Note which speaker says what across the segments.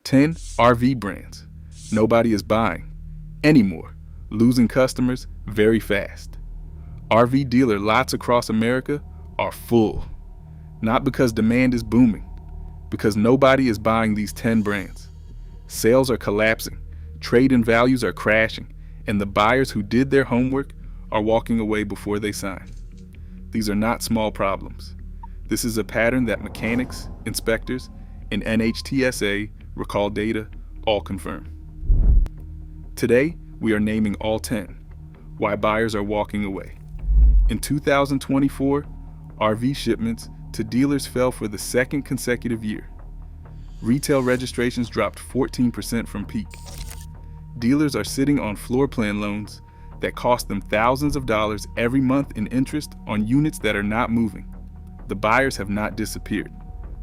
Speaker 1: 10 RV brands. Nobody is buying anymore, losing customers very fast. RV dealer lots across America are full. Not because demand is booming, because nobody is buying these 10 brands. Sales are collapsing, trade-in values are crashing, and the buyers who did their homework are walking away before they sign. These are not small problems. This is a pattern that mechanics, inspectors, and NHTSA recall data all confirm. Today, we are naming all 10, why buyers are walking away. In 2024, RV shipments to dealers fell for the second consecutive year. Retail registrations dropped 14% from peak. Dealers are sitting on floor plan loans that cost them thousands of dollars every month in interest on units that are not moving. The buyers have not disappeared.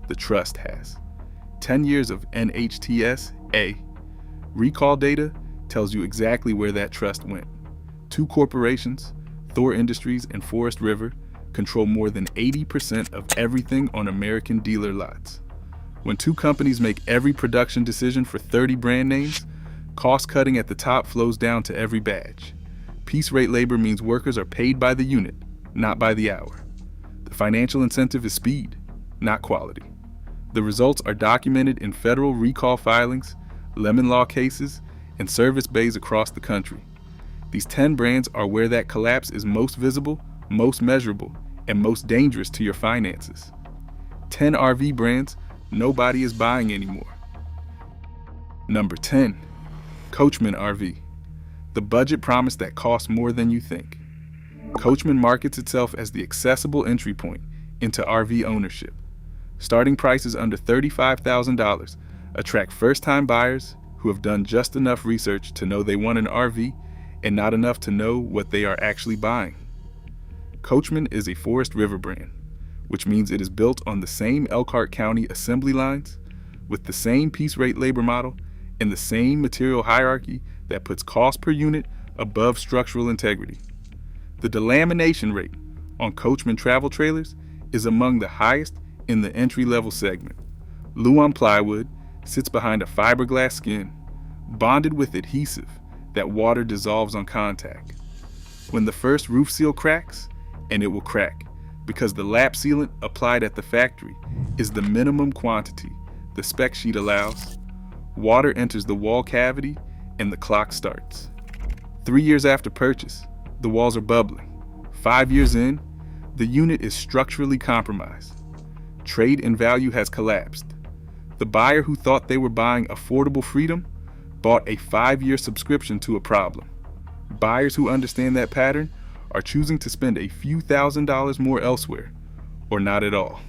Speaker 1: The trust has. 10 years of NHTSA recall data tells you exactly where that trust went. Two corporations, Thor Industries and Forest River, control more than 80% of everything on American dealer lots. When two companies make every production decision for 30 brand names, cost cutting at the top flows down to every badge. Piece rate labor means workers are paid by the unit, not by the hour. The financial incentive is speed, not quality. The results are documented in federal recall filings, lemon law cases, and service bays across the country. These 10 brands are where that collapse is most visible, most measurable, and most dangerous to your finances. 10 RV brands nobody is buying anymore. Number 10, Coachmen RV. The budget promise that costs more than you think. Coachmen markets itself as the accessible entry point into RV ownership. Starting prices under $35,000 attract first-time buyers who have done just enough research to know they want an RV and not enough to know what they are actually buying. Coachmen is a Forest River brand, which means it is built on the same Elkhart County assembly lines, with the same piece rate labor model, and the same material hierarchy that puts cost per unit above structural integrity. The delamination rate on Coachmen travel trailers is among the highest in the entry-level segment. Luan plywood sits behind a fiberglass skin, bonded with adhesive that water dissolves on contact. When the first roof seal cracks, and it will crack, because the lap sealant applied at the factory is the minimum quantity the spec sheet allows, water enters the wall cavity and the clock starts. 3 years after purchase, the walls are bubbling. 5 years in, the unit is structurally compromised. Trade in value has collapsed. The buyer who thought they were buying affordable freedom bought a 5-year subscription to a problem. Buyers who understand that pattern are choosing to spend a few $1,000s more elsewhere, or not at all.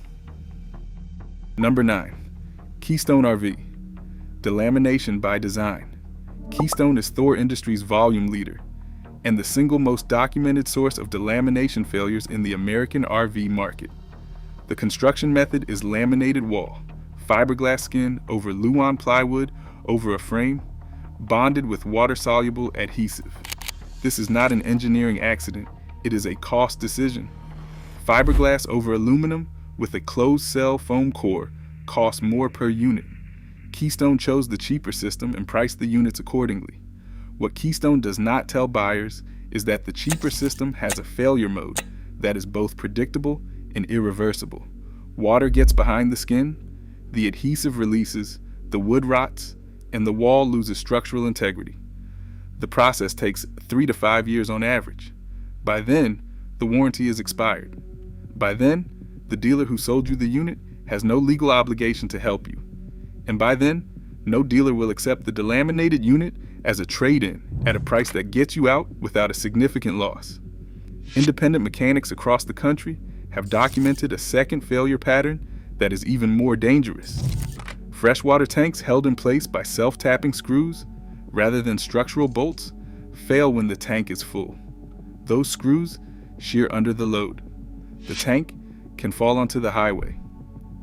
Speaker 1: Number 9, Keystone RV. Delamination by design. Keystone is Thor Industries' volume leader and the single most documented source of delamination failures in the American RV market. The construction method is laminated wall, fiberglass skin over Luan plywood over a frame, bonded with water-soluble adhesive. This is not an engineering accident, it is a cost decision. Fiberglass over aluminum with a closed-cell foam core costs more per unit. Keystone chose the cheaper system and priced the units accordingly. What Keystone does not tell buyers is that the cheaper system has a failure mode that is both predictable and irreversible. Water gets behind the skin, the adhesive releases, the wood rots, and the wall loses structural integrity. The process takes 3 to 5 years on average. By then, the warranty is expired. By then, the dealer who sold you the unit has no legal obligation to help you. And by then, no dealer will accept the delaminated unit as a trade-in at a price that gets you out without a significant loss. Independent mechanics across the country have documented a second failure pattern that is even more dangerous. Freshwater tanks held in place by self-tapping screws, rather than structural bolts, fail when the tank is full. Those screws shear under the load. The tank can fall onto the highway.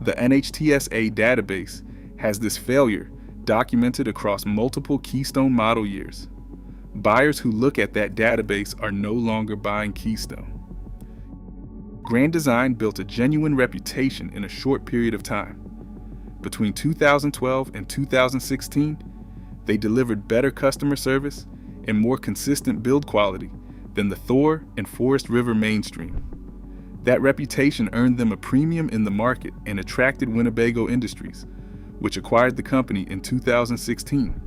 Speaker 1: The NHTSA database has this failure documented across multiple Keystone model years. Buyers who look at that database are no longer buying Keystone. Grand Design built a genuine reputation in a short period of time. Between 2012 and 2016, they delivered better customer service and more consistent build quality than the Thor and Forest River mainstream. That reputation earned them a premium in the market and attracted Winnebago Industries, which acquired the company in 2016.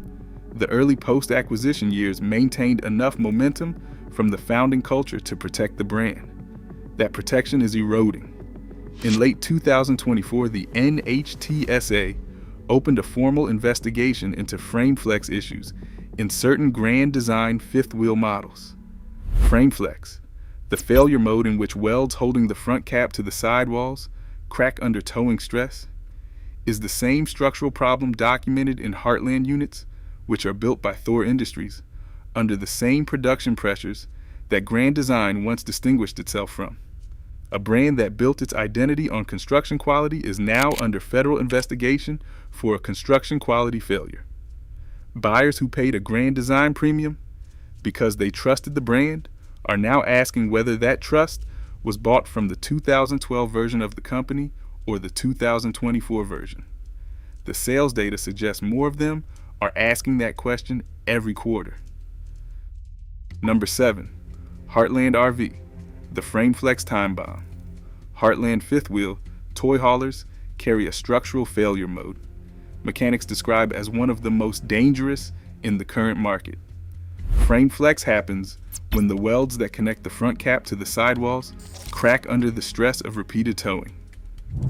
Speaker 1: The early post-acquisition years maintained enough momentum from the founding culture to protect the brand. That protection is eroding. In late 2024, the NHTSA opened a formal investigation into frame flex issues in certain Grand Design fifth-wheel models. Frame flex, the failure mode in which welds holding the front cap to the sidewalls crack under towing stress, is the same structural problem documented in Heartland units, which are built by Thor Industries, under the same production pressures that Grand Design once distinguished itself from. A brand that built its identity on construction quality is now under federal investigation for a construction quality failure. Buyers who paid a Grand Design premium because they trusted the brand are now asking whether that trust was bought from the 2012 version of the company or the 2024 version. The sales data suggests more of them are asking that question every quarter. Number 7, Heartland RV, the frame flex time bomb. Heartland fifth wheel toy haulers carry a structural failure mode. Mechanics describe as one of the most dangerous in the current market. Frame flex happens when the welds that connect the front cap to the sidewalls crack under the stress of repeated towing.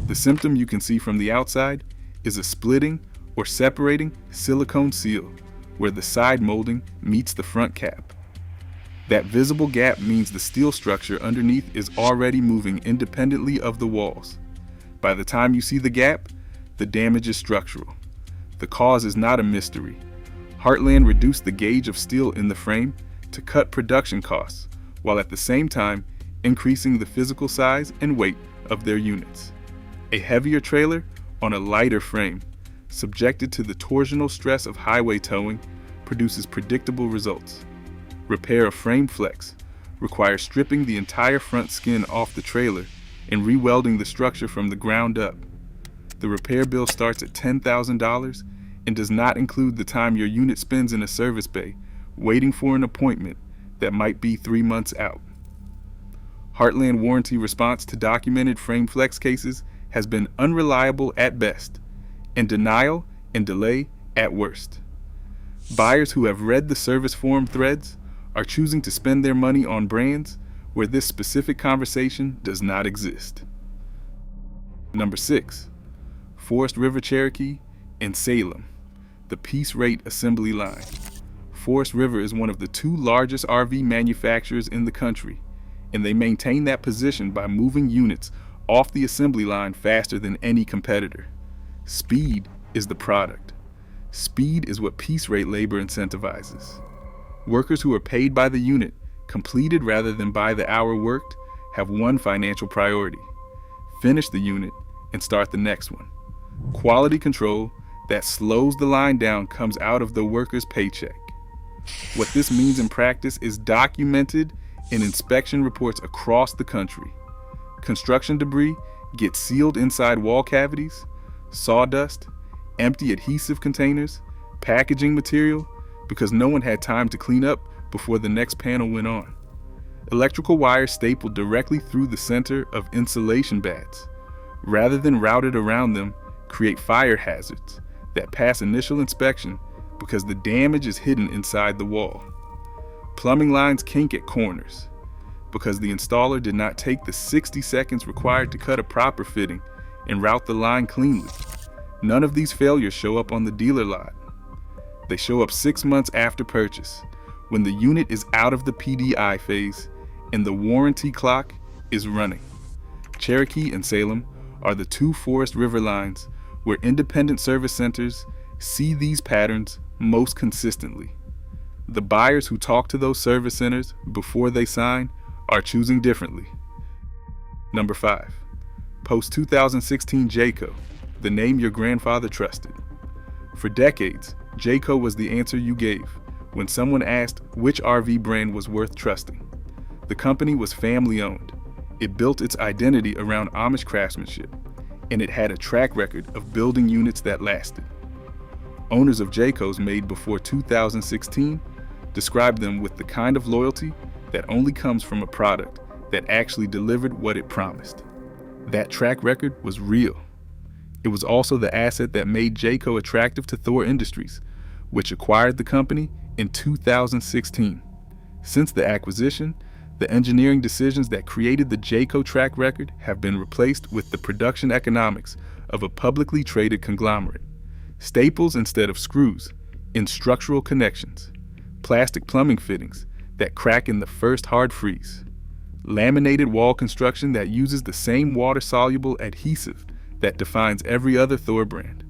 Speaker 1: The symptom you can see from the outside is a splitting or separating silicone seal where the side molding meets the front cap. That visible gap means the steel structure underneath is already moving independently of the walls. By the time you see the gap, the damage is structural. The cause is not a mystery. Heartland reduced the gauge of steel in the frame to cut production costs, while at the same time increasing the physical size and weight of their units. A heavier trailer on a lighter frame, subjected to the torsional stress of highway towing, produces predictable results. Repair of frame flex requires stripping the entire front skin off the trailer and re-welding the structure from the ground up. The repair bill starts at $10,000 and does not include the time your unit spends in a service bay waiting for an appointment that might be 3 months out. Heartland warranty response to documented frame flex cases has been unreliable at best, and denial and delay at worst. Buyers who have read the service forum threads are choosing to spend their money on brands where this specific conversation does not exist. Number 6, Forest River Cherokee and Salem, the piece rate assembly line. Forest River is one of the 2 largest RV manufacturers in the country, and they maintain that position by moving units off the assembly line faster than any competitor. Speed is the product. Speed is what piece rate labor incentivizes. Workers who are paid by the unit, completed rather than by the hour worked, have one financial priority: finish the unit and start the next one. Quality control that slows the line down comes out of the worker's paycheck. What this means in practice is documented in inspection reports across the country. Construction debris gets sealed inside wall cavities, sawdust, empty adhesive containers, packaging material, because no one had time to clean up before the next panel went on. Electrical wires stapled directly through the center of insulation bats, rather than routed around them, create fire hazards that pass initial inspection because the damage is hidden inside the wall. Plumbing lines kink at corners because the installer did not take the 60 seconds required to cut a proper fitting and route the line cleanly. None of these failures show up on the dealer lot. They show up 6 months after purchase, when the unit is out of the PDI phase and the warranty clock is running. Cherokee and Salem are the 2 Forest River lines where independent service centers see these patterns most consistently. The buyers who talk to those service centers before they sign are choosing differently. Number 5, post-2016 Jayco, the name your grandfather trusted. For decades, Jayco was the answer you gave when someone asked which RV brand was worth trusting. The company was family-owned. It built its identity around Amish craftsmanship, and it had a track record of building units that lasted. Owners of Jaycos made before 2016 described them with the kind of loyalty that only comes from a product that actually delivered what it promised. That track record was real. It was also the asset that made Jayco attractive to Thor Industries, which acquired the company in 2016. Since the acquisition, the engineering decisions that created the Jayco track record have been replaced with the production economics of a publicly traded conglomerate. Staples instead of screws in structural connections, plastic plumbing fittings that crack in the first hard freeze, laminated wall construction that uses the same water-soluble adhesive that defines every other Thor brand.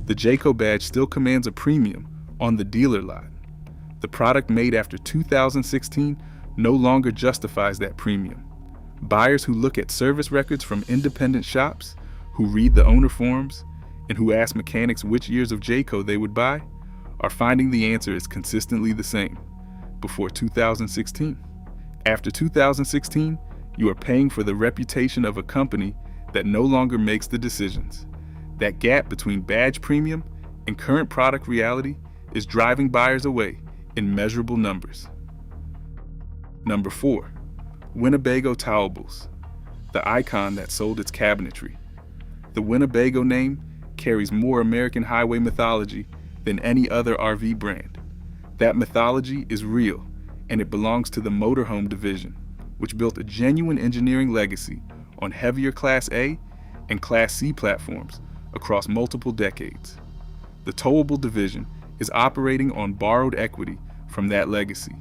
Speaker 1: The Jayco badge still commands a premium on the dealer lot. The product made after 2016 no longer justifies that premium. Buyers who look at service records from independent shops, who read the owner forms, and who ask mechanics which years of Jayco they would buy, are finding the answer is consistently the same. Before 2016. After 2016, you are paying for the reputation of a company that no longer makes the decisions. That gap between badge premium and current product reality is driving buyers away in measurable numbers. Number 4, Winnebago Towables, the icon that sold its cabinetry. The Winnebago name carries more American highway mythology than any other RV brand. That mythology is real, and it belongs to the motorhome division, which built a genuine engineering legacy on heavier Class A and Class C platforms across multiple decades. The towable division is operating on borrowed equity from that legacy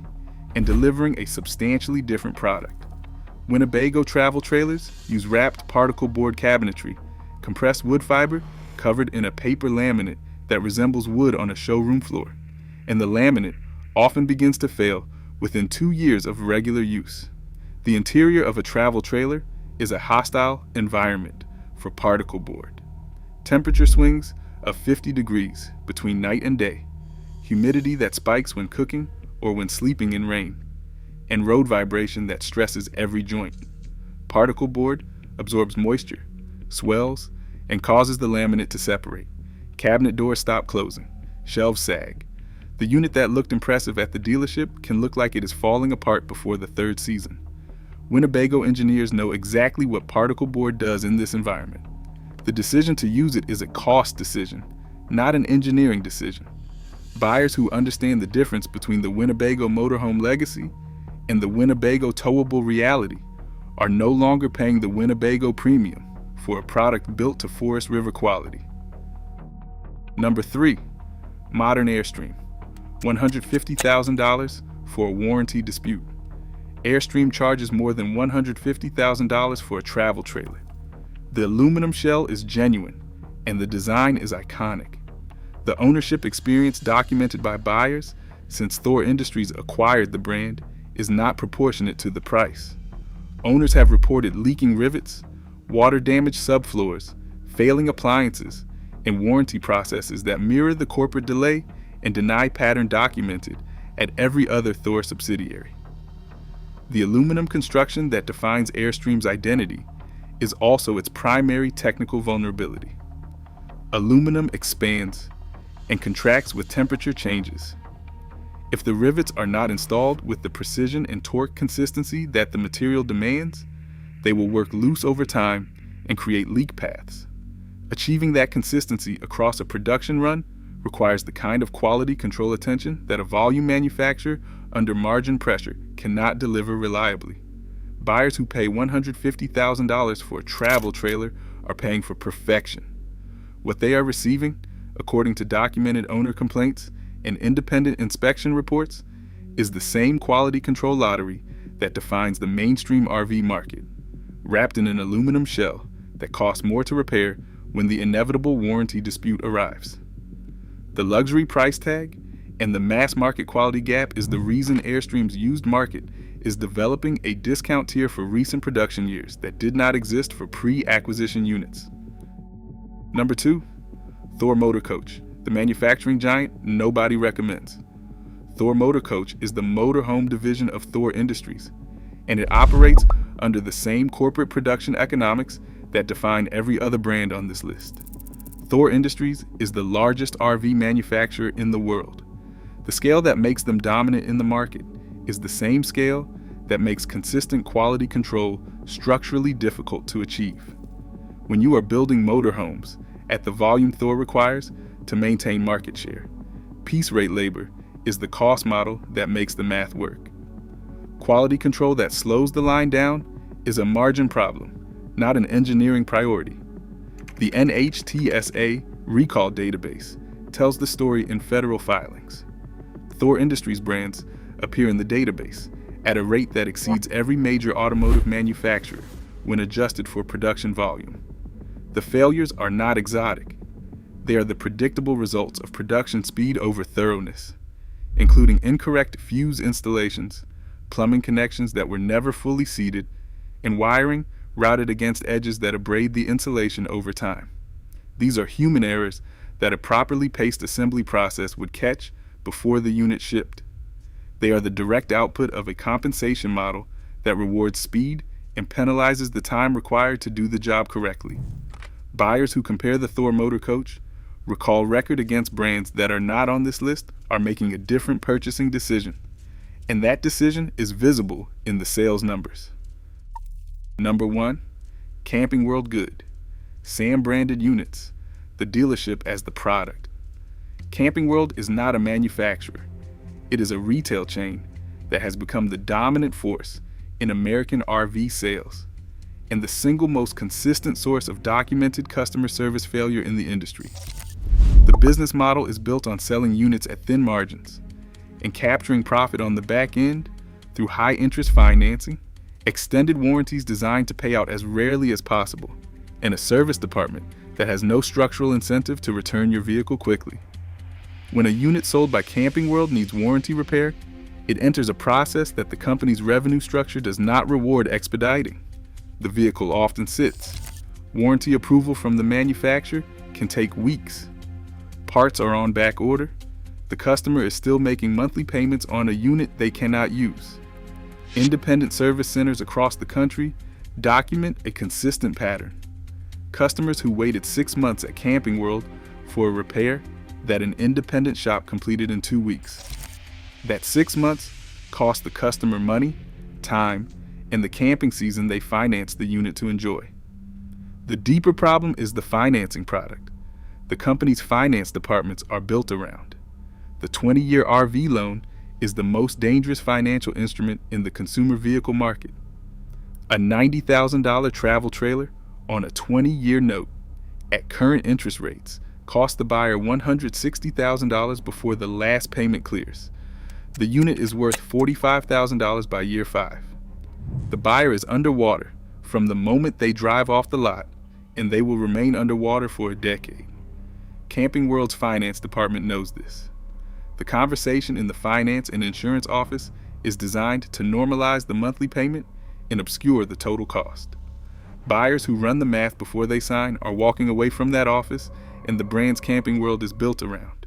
Speaker 1: and delivering a substantially different product. Winnebago travel trailers use wrapped particle board cabinetry, compressed wood fiber covered in a paper laminate that resembles wood on a showroom floor, and the laminate often begins to fail within 2 years of regular use. The interior of a travel trailer is a hostile environment for particle board. Temperature swings of 50 degrees between night and day, humidity that spikes when cooking or when sleeping in rain, and road vibration that stresses every joint. Particle board absorbs moisture, swells, and causes the laminate to separate. Cabinet doors stop closing, shelves sag. The unit that looked impressive at the dealership can look like it is falling apart before the 3rd season. Winnebago engineers know exactly what particle board does in this environment. The decision to use it is a cost decision, not an engineering decision. Buyers who understand the difference between the Winnebago motorhome legacy and the Winnebago towable reality are no longer paying the Winnebago premium for a product built to Forest River quality. Number 3, modern Airstream, $150,000 for a warranty dispute. Airstream charges more than $150,000 for a travel trailer. The aluminum shell is genuine, and the design is iconic. The ownership experience documented by buyers since Thor Industries acquired the brand is not proportionate to the price. Owners have reported leaking rivets, water-damaged subfloors, failing appliances, and warranty processes that mirror the corporate delay and deny pattern documented at every other Thor subsidiary. The aluminum construction that defines Airstream's identity is also its primary technical vulnerability. Aluminum expands and contracts with temperature changes. If the rivets are not installed with the precision and torque consistency that the material demands, they will work loose over time and create leak paths. Achieving that consistency across a production run requires the kind of quality control attention that a volume manufacturer under margin pressure cannot deliver reliably. Buyers who pay $150,000 for a travel trailer are paying for perfection. What they are receiving, according to documented owner complaints and independent inspection reports, is the same quality control lottery that defines the mainstream RV market, wrapped in an aluminum shell that costs more to repair when the inevitable warranty dispute arrives. The luxury price tag and the mass market quality gap is the reason Airstream's used market is developing a discount tier for recent production years that did not exist for pre-acquisition units. Number 2, Thor Motorcoach, the manufacturing giant nobody recommends. Thor Motorcoach is the motorhome division of Thor Industries, and it operates under the same corporate production economics that define every other brand on this list. Thor Industries is the largest RV manufacturer in the world. The scale that makes them dominant in the market is the same scale that makes consistent quality control structurally difficult to achieve. When you are building motorhomes at the volume Thor requires to maintain market share, piece rate labor is the cost model that makes the math work. Quality control that slows the line down is a margin problem, not an engineering priority. The NHTSA recall database tells the story in federal filings. Thor Industries brands appear in the database at a rate that exceeds every major automotive manufacturer when adjusted for production volume. The failures are not exotic. They are the predictable results of production speed over thoroughness, including incorrect fuse installations, plumbing connections that were never fully seated, and wiring routed against edges that abrade the insulation over time. These are human errors that a properly paced assembly process would catch before the unit shipped. They are the direct output of a compensation model that rewards speed and penalizes the time required to do the job correctly. Buyers who compare the Thor Motorcoach, recall record against brands that are not on this list, are making a different purchasing decision, and that decision is visible in the sales numbers. Number 1, Camping World Good. Sam branded units, the dealership as the product. Camping World is not a manufacturer. It is a retail chain that has become the dominant force in American RV sales and the single most consistent source of documented customer service failure in the industry. The business model is built on selling units at thin margins and capturing profit on the back end through high interest financing, extended warranties designed to pay out as rarely as possible, and a service department that has no structural incentive to return your vehicle quickly. When a unit sold by Camping World needs warranty repair, it enters a process that the company's revenue structure does not reward expediting. The vehicle often sits. Warranty approval from the manufacturer can take weeks. Parts are on back order. The customer is still making monthly payments on a unit they cannot use. Independent service centers across the country document a consistent pattern. Customers who waited 6 months at Camping World for a repair that an independent shop completed in 2 weeks. That 6 months cost the customer money, time, and the camping season they financed the unit to enjoy. The deeper problem is the financing product. The company's finance departments are built around. The 20-year RV loan is the most dangerous financial instrument in the consumer vehicle market. A $90,000 travel trailer on a 20-year note at current interest rates costs the buyer $160,000 before the last payment clears. The unit is worth $45,000 by year 5. The buyer is underwater from the moment they drive off the lot, and they will remain underwater for a decade. Camping World's finance department knows this. The conversation in the finance and insurance office is designed to normalize the monthly payment and obscure the total cost. Buyers who run the math before they sign are walking away from that office and the brand's Camping World is built around.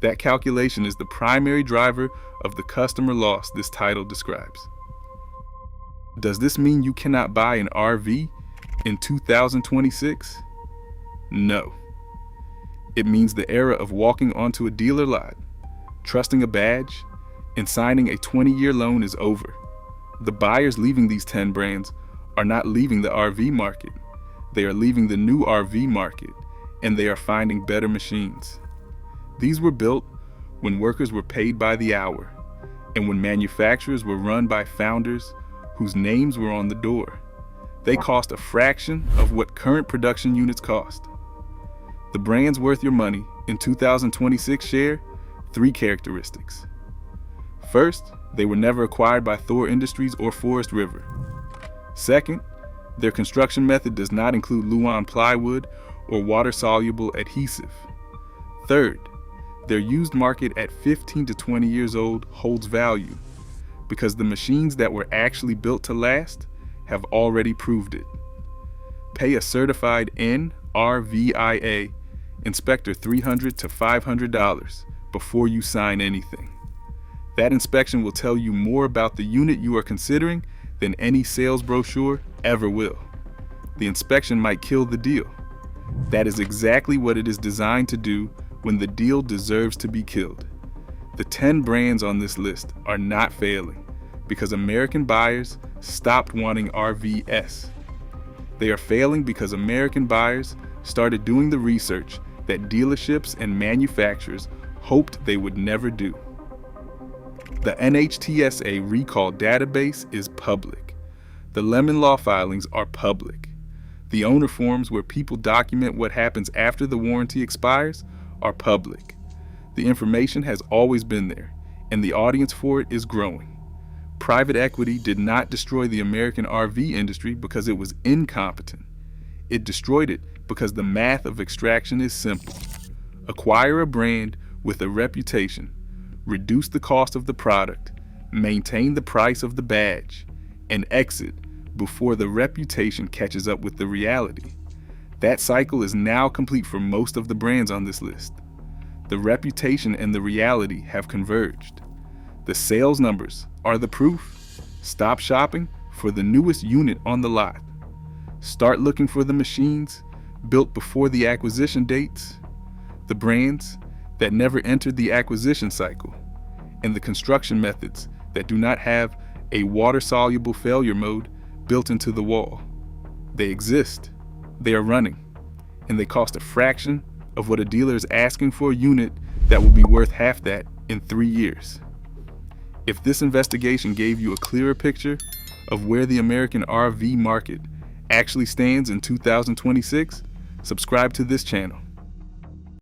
Speaker 1: That calculation is the primary driver of the customer loss this title describes. Does this mean you cannot buy an RV in 2026? No. It means the era of walking onto a dealer lot, trusting a badge, and signing a 20-year loan is over. The buyers leaving these 10 brands are not leaving the RV market. They are leaving the new RV market, and they are finding better machines. These were built when workers were paid by the hour, and when manufacturers were run by founders whose names were on the door. They cost a fraction of what current production units cost. The brands worth your money in 2026 share 3 characteristics. First, they were never acquired by Thor Industries or Forest River. Second, their construction method does not include Luan plywood or water-soluble adhesive. Third, their used market at 15 to 20 years old holds value because the machines that were actually built to last have already proved it. Pay a certified NRVIA inspector $300 to $500 before you sign anything. That inspection will tell you more about the unit you are considering than any sales brochure ever will. the inspection might kill the deal. That is exactly what it is designed to do when the deal deserves to be killed. The 10 brands on this list are not failing because American buyers stopped wanting RVs. They are failing because American buyers started doing the research that dealerships and manufacturers hoped they would never do. The NHTSA recall database is public. The Lemon Law filings are public. The owner forms where people document what happens after the warranty expires are public. The information has always been there, and the audience for it is growing. Private equity did not destroy the American RV industry because it was incompetent. It destroyed it because the math of extraction is simple. Acquire a brand with a reputation, reduce the cost of the product, maintain the price of the badge, and exit before the reputation catches up with the reality. That cycle is now complete for most of the brands on this list. The reputation and the reality have converged. The sales numbers are the proof. Stop shopping for the newest unit on the lot. Start looking for the machines built before the acquisition dates, the brands that never entered the acquisition cycle, and the construction methods that do not have a water-soluble failure mode built into the wall. They exist, they are running, and they cost a fraction of what a dealer is asking for a unit that will be worth half that in 3 years. If this investigation gave you a clearer picture of where the American RV market actually stands in 2026, subscribe to this channel.